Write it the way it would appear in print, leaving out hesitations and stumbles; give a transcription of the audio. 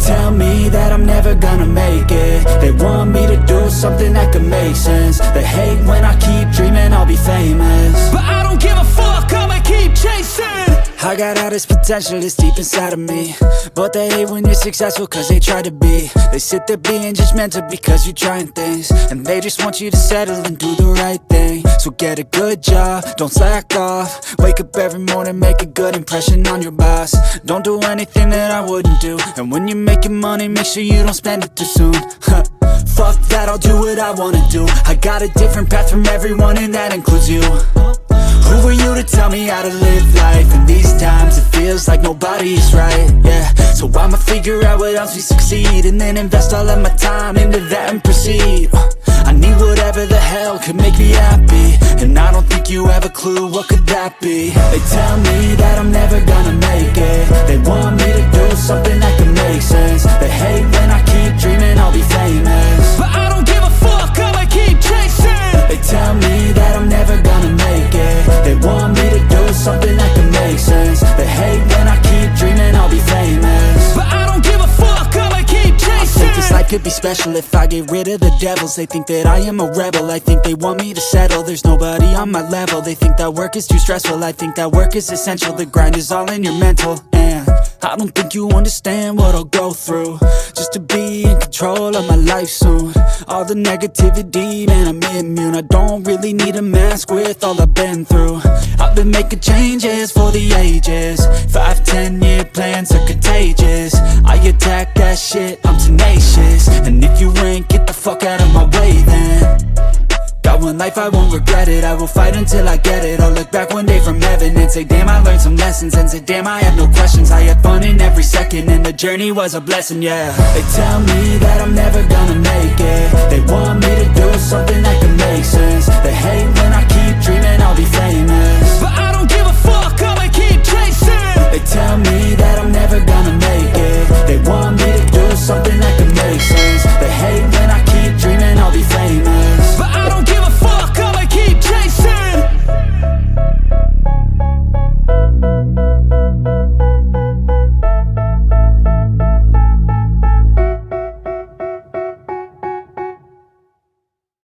tell me that I'm never gonna make it. They want me to do something that could make sense. They hate when I keep dreaming I'll be famous, but I don't give a fuck, I'ma keep chasing. I got all this potential that's deep inside of me, but they hate when you're successful cause they try to be. They sit there being judgmental because you're trying things, and they just want you to settle and do the right thing. So get a good job, don't slack off. Wake up every morning, make a good impression on your boss. Don't do anything that I wouldn't do, and when you're making money, make sure you don't spend it too soon. Fuck that, I'll do what I wanna do. I got a different path from everyone and that includes you. Who are you to tell me how to live life? In these times it feels like nobody's right, yeah. So I'ma figure out what else we succeed, and then invest all of my time into that and proceed. I need whatever the hell could make me happy, and I don't think you have a clue what could that be. They tell me that I'm never gonna make it. They want me to do something that can make sense. They hate when I keep dreaming I'll be famous, but I don't give a fuck, I'ma keep chasing. They tell me that I'm never gonna make it. They want me to do something that can make sense. They hate when I keep dreaming I'll be famous, but I don't give a fuck, I'ma keep chasing. I think this life could be special if I get rid of the devils. They think that I am a rebel, I think they want me to settle. There's nobody on my level. They think that work is too stressful, I think that work is essential. The grind is all in your mental, and I don't think you understand what I'll go through just to be in control of my life soon. All the negativity, man, I'm immune. I don't really need a mask with all I've been through. I've been making changes for the ages. 5-10 year plans are contagious. I attack that shit, I'm tenacious. And if you ain't, get the fuck out of my way then. Got one life, I won't regret it. I will fight until I get it. I'll look back one day from heaven and say, damn, I learned some lessons. And say, damn, I have no questions. I had fun in every second, and the journey was a blessing, yeah. They tell me that I'm never gonna make it. They want me to do something that can make sense. They hate